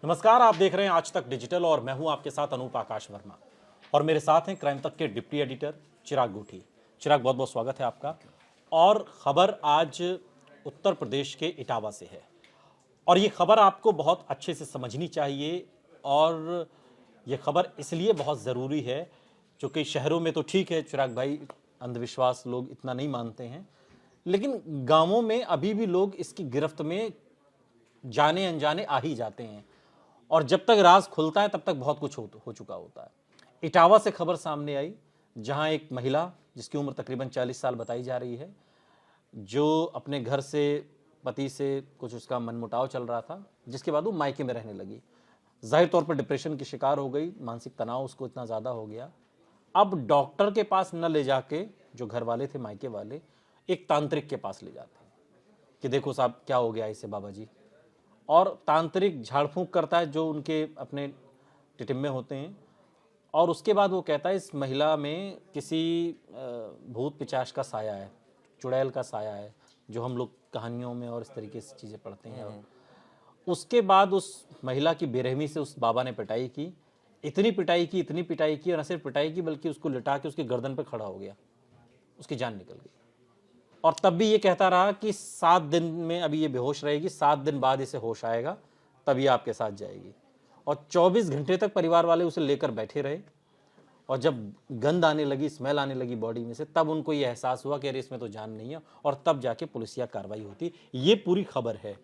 नमस्कार, आप देख रहे हैं आज तक डिजिटल और मैं हूं आपके साथ अनूप आकाश वर्मा। और मेरे साथ हैं क्राइम तक के डिप्टी एडिटर चिराग गुठी। चिराग, बहुत बहुत स्वागत है आपका। और खबर आज उत्तर प्रदेश के इटावा से है और ये खबर आपको बहुत अच्छे से समझनी चाहिए। और ये खबर इसलिए बहुत ज़रूरी है क्योंकि शहरों में तो ठीक है चिराग भाई, अंधविश्वास लोग इतना नहीं मानते हैं, लेकिन गांवों में अभी भी लोग इसकी गिरफ्त में जाने अनजाने आ ही जाते हैं। और जब तक राज खुलता है तब तक बहुत कुछ हो चुका होता है। इटावा से खबर सामने आई जहां एक महिला जिसकी उम्र तकरीबन 40 साल बताई जा रही है, जो अपने घर से पति से कुछ उसका मनमुटाव चल रहा था, जिसके बाद वो मायके में रहने लगी। जाहिर तौर पर डिप्रेशन की शिकार हो गई, मानसिक तनाव उसको इतना ज़्यादा हो गया। अब डॉक्टर के पास न ले जाके जो घर वाले थे मायके वाले, एक तांत्रिक के पास ले जाते हैं कि देखो साहब क्या हो गया इसे बाबा जी। और तांत्रिक झाड़ फूंक करता है जो उनके अपने टिटिम्मे होते हैं। और उसके बाद वो कहता है इस महिला में किसी भूत पिशाच का साया है, चुड़ैल का साया है, जो हम लोग कहानियों में और इस तरीके से चीज़ें पढ़ते हैं। और उसके बाद उस महिला की बेरहमी से उस बाबा ने पिटाई की, इतनी पिटाई की और न सिर्फ पिटाई की बल्कि उसको लिटा के उसकी गर्दन पर खड़ा हो गया, उसकी जान निकल गई। और तब भी ये कहता रहा कि 7 दिन में अभी ये बेहोश रहेगी, 7 दिन बाद इसे होश आएगा, तब ये आपके साथ जाएगी। और 24 घंटे तक परिवार वाले उसे लेकर बैठे रहे। और जब गंध आने लगी, स्मेल आने लगी बॉडी में से, तब उनको ये एहसास हुआ कि अरे इसमें तो जान नहीं है, और तब जाके पुलिसिया कार्रवाई होती। ये पूरी खबर है।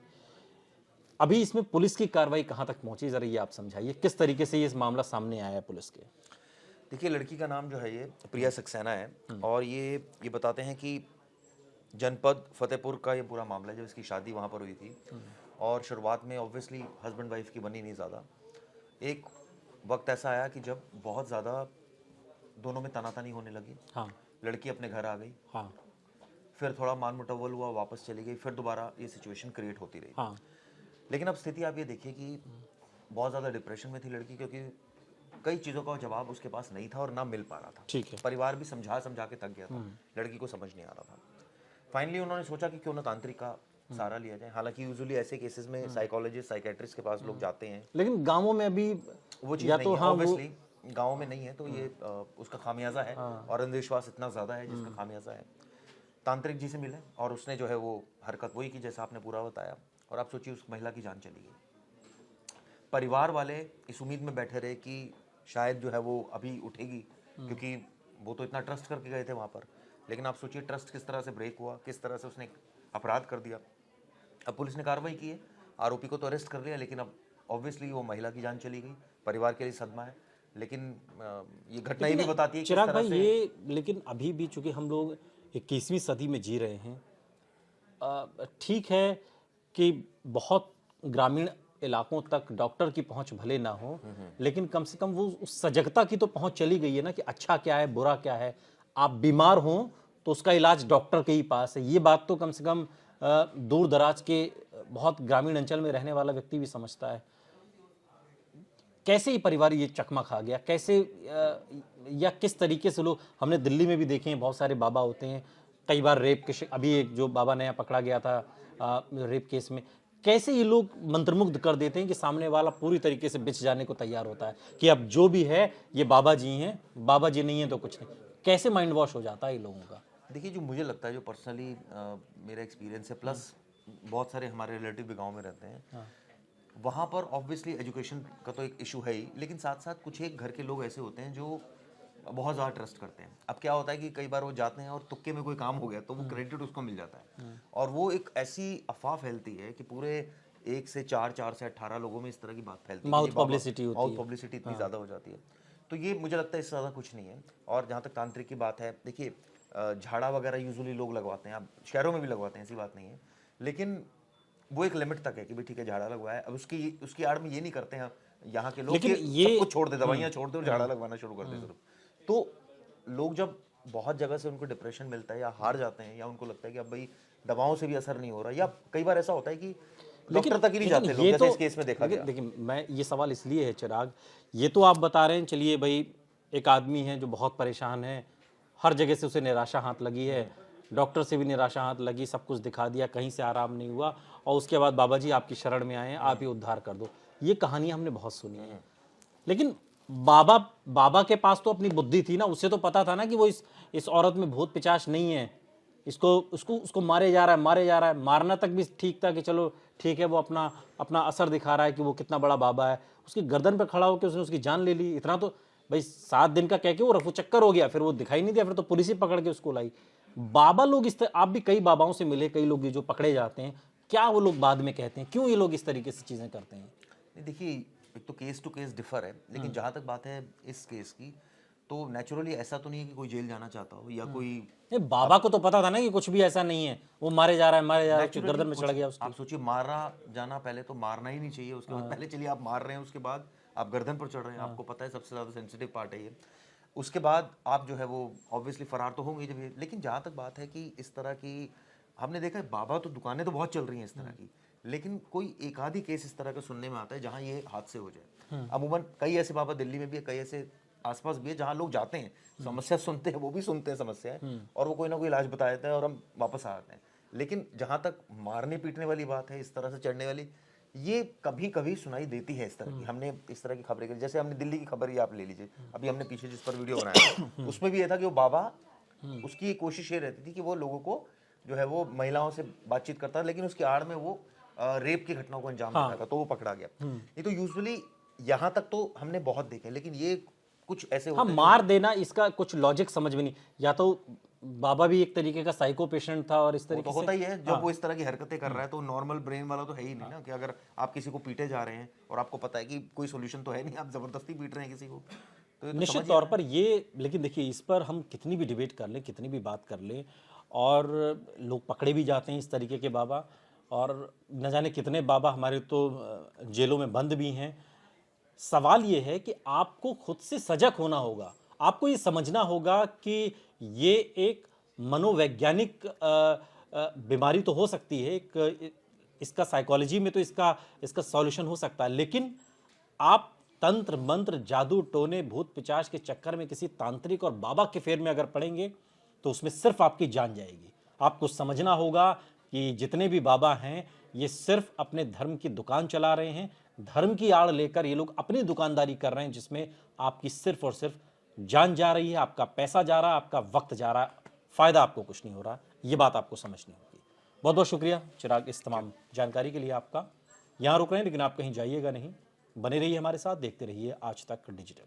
अभी इसमें पुलिस की कार्रवाई कहाँ तक पहुंची, जरा ये आप समझाइए, किस तरीके से ये इस मामला सामने आया है पुलिस के। देखिए, लड़की का नाम जो है ये प्रिया सक्सेना है और ये बताते हैं कि जनपद फतेहपुर का ये पूरा मामला है जब इसकी शादी वहाँ पर हुई थी। और शुरुआत में ऑब्वियसली हस्बैंड वाइफ की बनी नहीं ज़्यादा। एक वक्त ऐसा आया कि जब बहुत ज़्यादा दोनों में तनातनी होने लगी। हाँ, लड़की अपने घर आ गई। हाँ, फिर थोड़ा मान मुटव्वल हुआ, वापस चली गई, फिर दोबारा ये सिचुएशन क्रिएट होती रही। हाँ, लेकिन अब स्थिति आप ये देखिए कि बहुत ज़्यादा डिप्रेशन में थी लड़की, क्योंकि कई चीज़ों का जवाब उसके पास नहीं था और ना मिल पा रहा था। ठीक है। परिवार भी समझा के थक गया था, लड़की को समझ नहीं आ रहा था। फाइनली उन्होंने सोचा कि क्यों ना तांत्रिक का सहारा लिया जाए। हालांकि यूजुअली ऐसे केसेस में साइकोलॉजिस्ट, साइकेट्रिस्ट के पास लोग जाते हैं, लेकिन गांवों में अभी वो चीज़ या नहीं तो है। हाँ, ऑब्वियसली गाँव में नहीं है, तो ये उसका खामियाजा है। और अंधविश्वास इतना ज़्यादा है जिसका खामियाजा है। तांत्रिक जी से मिले और उसने जो है वो हरकत वही की जैसा आपने पूरा बताया। और आप सोचिए उस महिला की जान चली गई। परिवार वाले इस उम्मीद में बैठे रहे कि शायद जो है वो अभी उठेगी, क्योंकि वो तो इतना ट्रस्ट करके गए थे वहाँ पर। लेकिन आप सोचिए ट्रस्ट किस तरह से ब्रेक हुआ, किस तरह से उसने अपराध कर दिया। अब पुलिस ने कार्रवाई की है, आरोपी को तो अरेस्ट कर लिया, लेकिन अब ऑब्वियसली वो महिला की जान चली गई। परिवार के लिए सदमा है। लेकिन ये घटना ये भी बताती है चिराग भाई ये, लेकिन अभी भी चूंकि हम लोग 21वीं सदी में जी रहे हैं, ठीक है कि बहुत ग्रामीण इलाकों तक डॉक्टर की पहुंच भले ना हो, लेकिन कम से कम वो उस सजगता की तो पहुंच चली गई है ना कि अच्छा क्या है बुरा क्या है। आप बीमार हो तो उसका इलाज डॉक्टर के ही पास है। ये बात तो कम से कम दूर दराज के बहुत ग्रामीण अंचल में रहने वाला व्यक्ति भी समझता है। कैसे ये परिवार ये चकमा खा गया, कैसे या किस तरीके से लोग, हमने दिल्ली में भी देखे हैं बहुत सारे बाबा होते हैं, कई बार रेप के अभी एक जो बाबा नया पकड़ा गया था रेप केस में, कैसे ये लोग मंत्रमुग्ध कर देते हैं कि सामने वाला पूरी तरीके से बिछ जाने को तैयार होता है कि अब जो भी है ये बाबा जी हैं, बाबा जी नहीं है तो कुछ नहीं। कैसे माइंड वॉश हो जाता है ये लोगों का। देखिए, जो मुझे लगता है, जो पर्सनली मेरा एक्सपीरियंस है, प्लस बहुत सारे हमारे रिलेटिव भी गाँव में रहते हैं, वहाँ पर ऑब्वियसली एजुकेशन का तो एक इशू है ही, लेकिन साथ साथ कुछ एक घर के लोग ऐसे होते हैं जो बहुत ज़्यादा ट्रस्ट करते हैं। अब क्या होता है कि कई बार वो जाते हैं और तुक्के में कोई काम हो गया तो वो क्रेडिट उसको मिल जाता है, और वो एक ऐसी अफवाह फैलती है कि पूरे 1 से 4, 4 से 18 लोगों में इस तरह की बात फैलती है। माउथ पब्लिसिटी होती है। माउथ पब्लिसिटी इतनी ज़्यादा हो जाती है। तो ये मुझे लगता है इससे ज़्यादा कुछ नहीं है। और जहाँ तक तांत्रिक की बात है, देखिए झाड़ा वगैरह यूजुअली लोग लगवाते हैं, अब शहरों में भी लगवाते हैं, ऐसी बात नहीं है, लेकिन वो एक लिमिट तक है कि भाई ठीक है झाड़ा लगवाया। अब उसकी आड़ में ये नहीं करते हैं यहाँ के लोग कि सब कुछ छोड़ दे, दवाइयाँ छोड़ दे और झाड़ा लगवाना शुरू कर दे सिर्फ। तो लोग जब बहुत जगह से उनको डिप्रेशन मिलता है या हार जाते हैं, या उनको लगता है कि अब भाई दवाओं से भी असर नहीं हो रहा, या कई बार ऐसा होता है कि डॉक्टर तक ही नहीं जाते लोग, जैसे इस केस में देखा गया। लेकिन मैं ये सवाल इसलिए है चिराग, ये तो आप बता रहे हैं, चलिए भाई एक आदमी है जो बहुत परेशान है, हर जगह से उसे निराशा हाथ लगी है, डॉक्टर से भी निराशा हाथ लगी, सब कुछ दिखा दिया, कहीं से आराम नहीं हुआ, और उसके बाद बाबा जी आपकी शरण में आए हैं, आप ही उद्धार कर दो। ये कहानियां हमने बहुत सुनी है। लेकिन बाबा बाबा के पास तो अपनी बुद्धि थी ना, उसे तो पता था ना कि वो इस औरत में भूत पिशाच नहीं है, इसको उसको उसको मारे जा रहा है। मारना तक भी ठीक था कि चलो ठीक है, वो अपना अपना असर दिखा रहा है कि वो कितना बड़ा बाबा है। उसकी गर्दन पर खड़ा होकर उसने उसकी जान ले ली। इतना तो भाई 7 दिन का कह के वो रफू चक्कर हो गया, फिर वो दिखाई नहीं दिया, फिर तो पुलिस ही पकड़ के उसको लाई। बाबा लोग इस तरह, आप भी कई बाबाओं से मिले, कई लोग जो पकड़े जाते हैं, क्या वो लोग बाद में कहते हैं, क्यों ये लोग इस तरीके से चीजें करते हैं? नहीं, देखिए, एक तो केस टू केस डिफर है, लेकिन जहाँ तक बात है इस केस की, तो नेचुरली ऐसा तो नहीं है कि कोई जेल जाना चाहता हो या कोई। नहीं, बाबा को तो पता था ना कि कुछ भी ऐसा नहीं है, वो मारे जा रहा है, उसकी गर्दन में चढ़ गया उसकी। आप सोचिए, मारा जाना पहले तो मारना ही नहीं चाहिए, उसके बाद पहले चलिए आप मार रहे हैं, उसके बाद आप गर्दन पर चढ़ रहे हैं, आपको पता है सबसे ज़्यादा सेंसिटिव पार्ट है ये। उसके बाद आप जो है वो ऑब्वियसली फरार तो होंगे जब ये, लेकिन जहाँ तक बात है कि इस तरह की हमने देखा है, बाबा तो दुकानें तो बहुत चल रही हैं इस तरह की, लेकिन कोई एक आधी केस इस तरह का सुनने में आता है जहाँ ये हादसे हो जाए। अमूमन कई ऐसे बाबा दिल्ली में भी है, कई ऐसे आसपास भी है जहाँ लोग जाते हैं, समस्या सुनते हैं, वो भी सुनते हैं समस्या है, और वो कोई ना कोई इलाज बता देते हैं और हम वापस आ जाते हैं। लेकिन जहाँ तक मारने पीटने वाली बात है, इस तरह से चढ़ने वाली, ये कभी कभी सुनाई देती है इस तरह की। हमने इस तरह की खबरें की, जैसे हमने दिल्ली की खबर ही आप ले लीजिए, अभी हमने पीछे जिस पर वीडियो बनाया उसमें भी ये था कि वो बाबा, उसकी कोशिश ये रहती थी कि वो लोगों को जो है वो महिलाओं से बातचीत करता, लेकिन उसकी आड़ में वो रेप की घटनाओं को अंजाम देता था, तो वो पकड़ा गया। ये तो यूजुअली यहाँ तक तो हमने बहुत देखे, लेकिन ये कुछ ऐसे हाँ, होते हैं मार देना, इसका कुछ लॉजिक समझ में नहीं। या तो बाबा भी एक तरीके का साइको पेशेंट था और इस वो तरीके तो से होता ही है जब वो इस तरह की हरकतें कर रहा है, तो नॉर्मल ब्रेन वाला तो है ही नहीं ना, कि अगर आप किसी को पीटे जा रहे हैं और आपको पता है कि कोई सोल्यूशन तो है नहीं, आप जबरदस्ती पीट रहे हैं किसी को, तो ये तो निश्चित समझ ही तौर रहे पर ये। लेकिन देखिए, इस पर हम कितनी भी डिबेट कर लें, कितनी भी बात कर लें, और लोग पकड़े भी जाते हैं इस तरीके के बाबा, और न जाने कितने बाबा हमारे तो जेलों में बंद भी हैं। सवाल ये है कि आपको खुद से सजग होना होगा, आपको ये समझना होगा कि ये एक मनोवैज्ञानिक बीमारी तो हो सकती है, इसका साइकोलॉजी में तो इसका इसका सॉल्यूशन हो सकता है, लेकिन आप तंत्र मंत्र जादू टोने भूत पिचाच के चक्कर में किसी तांत्रिक और बाबा के फेर में अगर पड़ेंगे तो उसमें सिर्फ आपकी जान जाएगी। आपको समझना होगा कि जितने भी बाबा हैं ये सिर्फ अपने धर्म की दुकान चला रहे हैं, धर्म की आड़ लेकर ये लोग अपनी दुकानदारी कर रहे हैं, जिसमें आपकी सिर्फ और सिर्फ जान जा रही है, आपका पैसा जा रहा है, आपका वक्त जा रहा है, फायदा आपको कुछ नहीं हो रहा। ये बात आपको समझनी होगी। बहुत बहुत शुक्रिया चिराग, इस तमाम जानकारी के लिए आपका। यहाँ रुक रहे हैं, लेकिन आप कहीं जाइएगा नहीं, बने रहिए हमारे साथ, देखते रहिए आज तक डिजिटल।